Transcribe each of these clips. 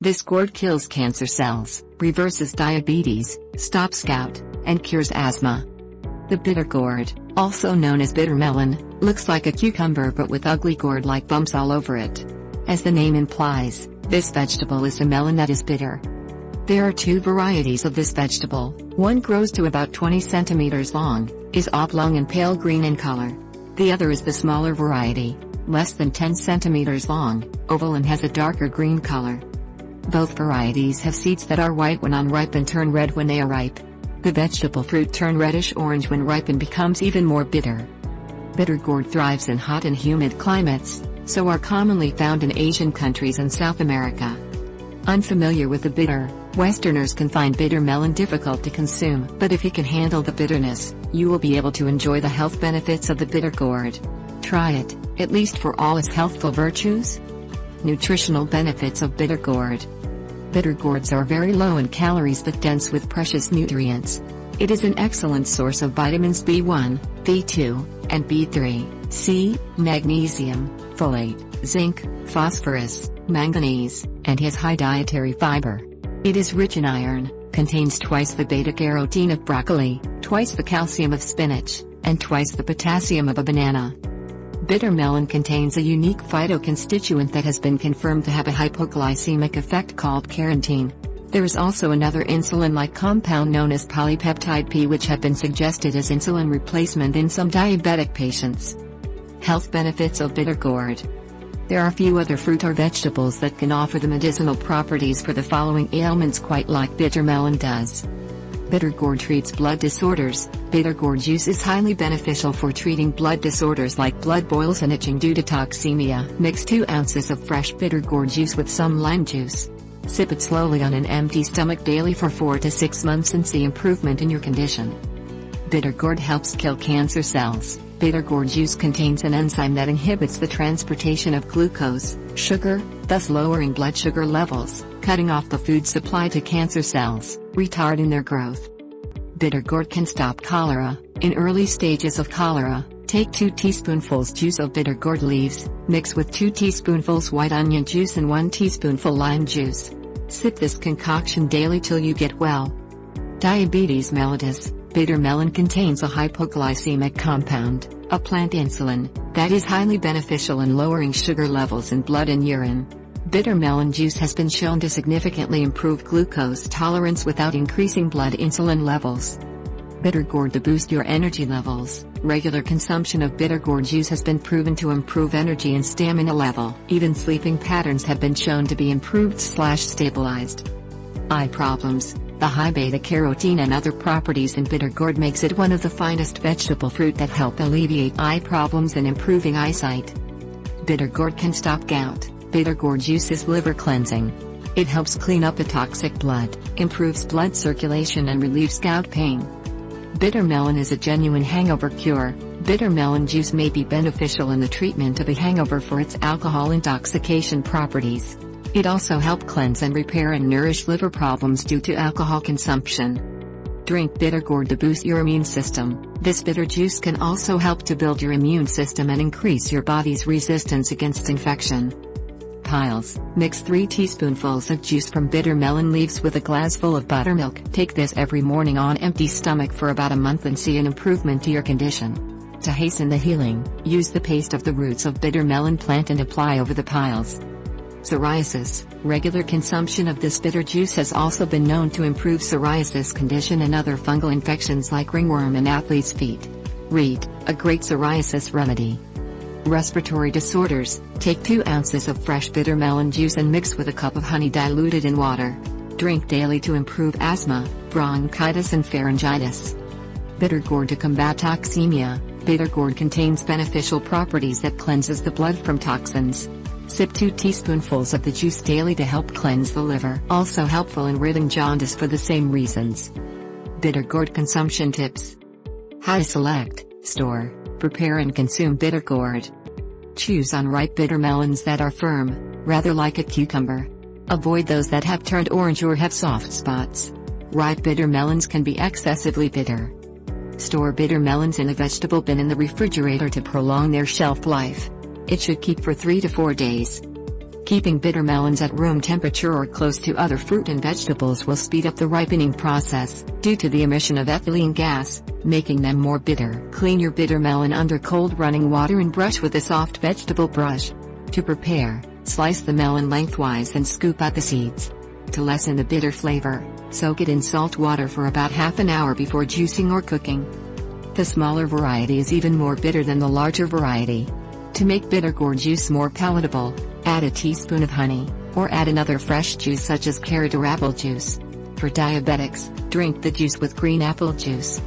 This gourd kills cancer cells, reverses diabetes, stops gout, and cures asthma. The bitter gourd, also known as bitter melon, looks like a cucumber but with ugly gourd-like bumps all over it. As the name implies, this vegetable is a melon that is bitter. There are two varieties of this vegetable. One grows to about 20 centimeters long, is oblong and pale green in color. The other is the smaller variety, less than 10 centimeters long, oval and has a darker green color. Both varieties have seeds that are white when unripe and turn red when they are ripe. The vegetable fruit turn reddish-orange when ripe and becomes even more bitter. Bitter gourd thrives in hot and humid climates, so are commonly found in Asian countries and South America. Unfamiliar with the bitter, Westerners can find bitter melon difficult to consume, but if you can handle the bitterness, you will be able to enjoy the health benefits of the bitter gourd. Try it, at least for all its healthful virtues. Nutritional benefits of bitter gourd. Bitter gourds are very low in calories but dense with precious nutrients. It is an excellent source of vitamins B1, B2, and B3, C, magnesium, folate, zinc, phosphorus, manganese, and has high dietary fiber. It is rich in iron, contains twice the beta-carotene of broccoli, twice the calcium of spinach, and twice the potassium of a banana. Bitter melon contains a unique phytoconstituent that has been confirmed to have a hypoglycemic effect called carotene. There is also another insulin-like compound known as polypeptide P which have been suggested as insulin replacement in some diabetic patients. Health benefits of bitter gourd. There are few other fruit or vegetables that can offer the medicinal properties for the following ailments quite like bitter melon does. Bitter gourd treats blood disorders. Bitter gourd juice is highly beneficial for treating blood disorders like blood boils and itching due to toxemia. Mix 2 ounces of fresh bitter gourd juice with some lime juice. Sip it slowly on an empty stomach daily for 4 to 6 months and see improvement in your condition. Bitter gourd helps kill cancer cells. Bitter gourd juice contains an enzyme that inhibits the transportation of glucose, sugar, thus lowering blood sugar levels, cutting off the food supply to cancer cells, retarding their growth. Bitter gourd can stop cholera. In early stages of cholera, take 2 teaspoonfuls juice of bitter gourd leaves, mix with 2 teaspoonfuls white onion juice and 1 teaspoonful lime juice. Sip this concoction daily till you get well. Diabetes mellitus. Bitter melon contains a hypoglycemic compound, a plant insulin, that is highly beneficial in lowering sugar levels in blood and urine. Bitter melon juice has been shown to significantly improve glucose tolerance without increasing blood insulin levels. Bitter gourd to boost your energy levels. Regular consumption of bitter gourd juice has been proven to improve energy and stamina level. Even sleeping patterns have been shown to be improved/stabilized. Eye problems. The high beta-carotene and other properties in bitter gourd makes it one of the finest vegetable fruit that help alleviate eye problems and improving eyesight. Bitter gourd can stop gout. Bitter gourd juice is liver cleansing. It helps clean up the toxic blood, improves blood circulation and relieves gout pain. Bitter melon is a genuine hangover cure. Bitter melon juice may be beneficial in the treatment of a hangover for its alcohol intoxication properties. It also helps cleanse and repair and nourish liver problems due to alcohol consumption. Drink bitter gourd to boost your immune system. This bitter juice can also help to build your immune system and increase your body's resistance against infection. Piles. Mix 3 teaspoonfuls of juice from bitter melon leaves with a glass full of buttermilk. Take this every morning on empty stomach for about a month and see an improvement to your condition. To hasten the healing, use the paste of the roots of bitter melon plant and apply over the piles. Psoriasis. Regular consumption of this bitter juice has also been known to improve psoriasis condition and other fungal infections like ringworm and athlete's feet. Reed, a great psoriasis remedy. Respiratory disorders. Take 2 ounces of fresh bitter melon juice and mix with a cup of honey diluted in water. Drink daily to improve asthma, bronchitis and pharyngitis. Bitter gourd to combat toxemia. Bitter gourd contains beneficial properties that cleanses the blood from toxins. Sip 2 teaspoonfuls of the juice daily to help cleanse the liver. Also helpful in ridding jaundice for the same reasons. Bitter gourd consumption tips. How to select, store, prepare and consume bitter gourd. Choose unripe bitter melons that are firm, rather like a cucumber. Avoid those that have turned orange or have soft spots. Ripe bitter melons can be excessively bitter. Store bitter melons in a vegetable bin in the refrigerator to prolong their shelf life. It should keep for 3 to 4 days. Keeping bitter melons at room temperature or close to other fruit and vegetables will speed up the ripening process, due to the emission of ethylene gas, making them more bitter. Clean your bitter melon under cold running water and brush with a soft vegetable brush. To prepare, slice the melon lengthwise and scoop out the seeds. To lessen the bitter flavor, soak it in salt water for about half an hour before juicing or cooking. The smaller variety is even more bitter than the larger variety. To make bitter gourd juice more palatable, add a teaspoon of honey, or add another fresh juice such as carrot or apple juice. For diabetics, drink the juice with green apple juice.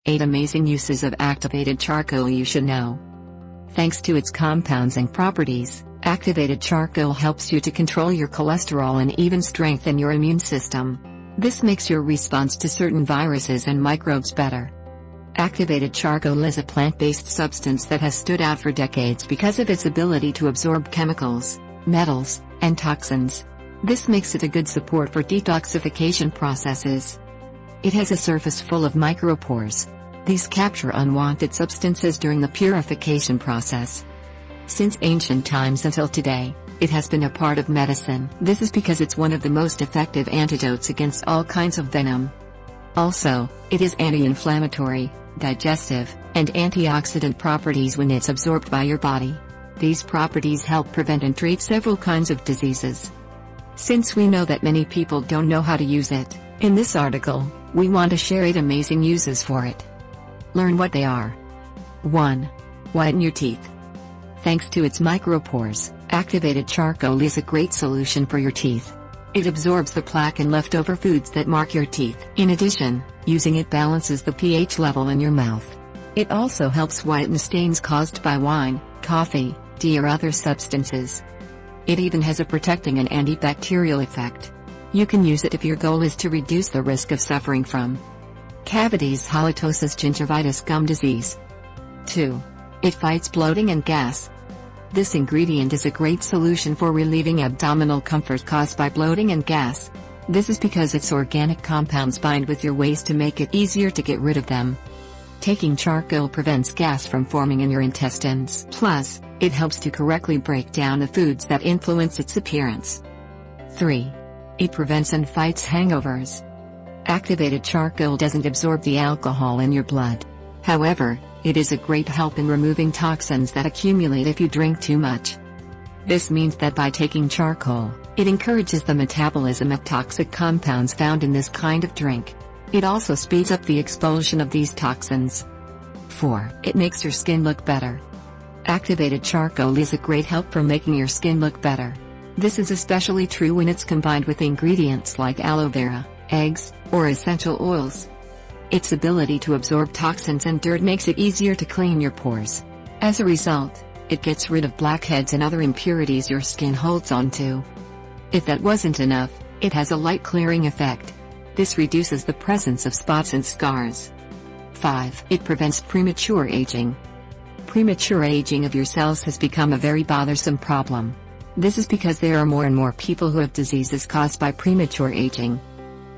8 amazing uses of activated charcoal you should know. Thanks to its compounds and properties, activated charcoal helps you to control your cholesterol and even strengthen your immune system. This makes your response to certain viruses and microbes better. Activated charcoal is a plant-based substance that has stood out for decades because of its ability to absorb chemicals, metals, and toxins. This makes it a good support for detoxification processes. It has a surface full of micropores. These capture unwanted substances during the purification process. Since ancient times until today, it has been a part of medicine. This is because it's one of the most effective antidotes against all kinds of venom. Also, it is anti-inflammatory, digestive, and antioxidant properties when it's absorbed by your body. These properties help prevent and treat several kinds of diseases. Since we know that many people don't know how to use it, in this article, we want to share 8 amazing uses for it. Learn what they are. 1. Whiten your teeth. Thanks to its micropores, activated charcoal is a great solution for your teeth. It absorbs the plaque and leftover foods that mark your teeth. In addition, using it balances the pH level in your mouth. It also helps whiten stains caused by wine, coffee, tea or other substances. It even has a protecting and antibacterial effect. You can use it if your goal is to reduce the risk of suffering from cavities, halitosis, gingivitis, gum disease. 2. It fights bloating and gas. This ingredient is a great solution for relieving abdominal comfort caused by bloating and gas. This is because its organic compounds bind with your waste to make it easier to get rid of them. Taking charcoal prevents gas from forming in your intestines. Plus, it helps to correctly break down the foods that influence its appearance. 3. It prevents and fights hangovers. Activated charcoal doesn't absorb the alcohol in your blood. However, it is a great help in removing toxins that accumulate if you drink too much. This means that by taking charcoal, it encourages the metabolism of toxic compounds found in this kind of drink. It also speeds up the expulsion of these toxins. 4. It makes your skin look better. Activated charcoal is a great help for making your skin look better. This is especially true when it's combined with ingredients like aloe vera, eggs, or essential oils. Its ability to absorb toxins and dirt makes it easier to clean your pores. As a result, it gets rid of blackheads and other impurities your skin holds onto. If that wasn't enough, it has a light clearing effect. This reduces the presence of spots and scars. 5. It prevents premature aging. Premature aging of your cells has become a very bothersome problem. This is because there are more and more people who have diseases caused by premature aging.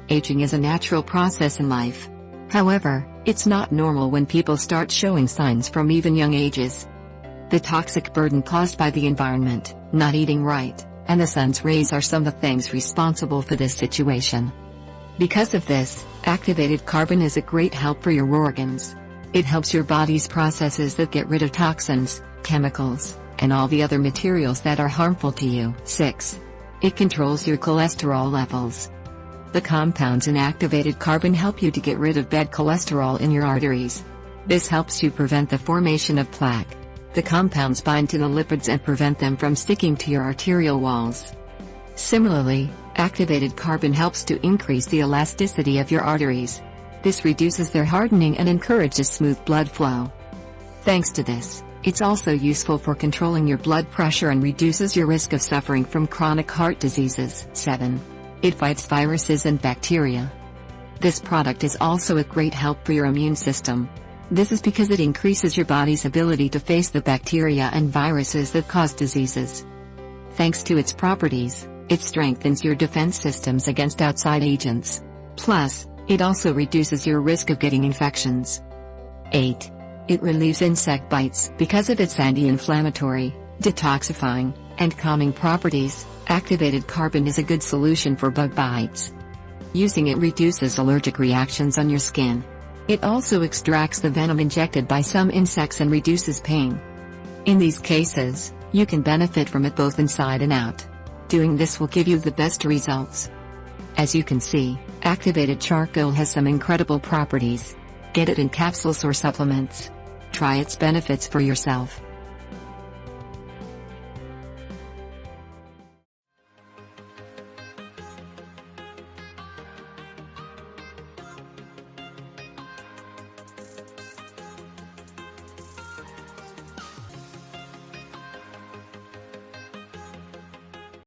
Aging is a natural process in life. However, it's not normal when people start showing signs from even young ages. The toxic burden caused by the environment, not eating right, and the sun's rays are some of the things responsible for this situation. Because of this, activated carbon is a great help for your organs. It helps your body's processes that get rid of toxins, chemicals, and all the other materials that are harmful to you. 6. It controls your cholesterol levels. The compounds in activated carbon help you to get rid of bad cholesterol in your arteries. This helps you prevent the formation of plaque. The compounds bind to the lipids and prevent them from sticking to your arterial walls. Similarly, activated carbon helps to increase the elasticity of your arteries. This reduces their hardening and encourages smooth blood flow. Thanks to this, it's also useful for controlling your blood pressure and reduces your risk of suffering from chronic heart diseases. 7. It fights viruses and bacteria. This product is also a great help for your immune system. This is because it increases your body's ability to face the bacteria and viruses that cause diseases. Thanks to its properties, it strengthens your defense systems against outside agents. Plus, it also reduces your risk of getting infections. 8. It relieves insect bites because of its anti-inflammatory, detoxifying, and calming properties. Activated carbon is a good solution for bug bites. Using it reduces allergic reactions on your skin. It also extracts the venom injected by some insects and reduces pain. In these cases, you can benefit from it both inside and out. Doing this will give you the best results. As you can see, activated charcoal has some incredible properties. Get it in capsules or supplements. Try its benefits for yourself.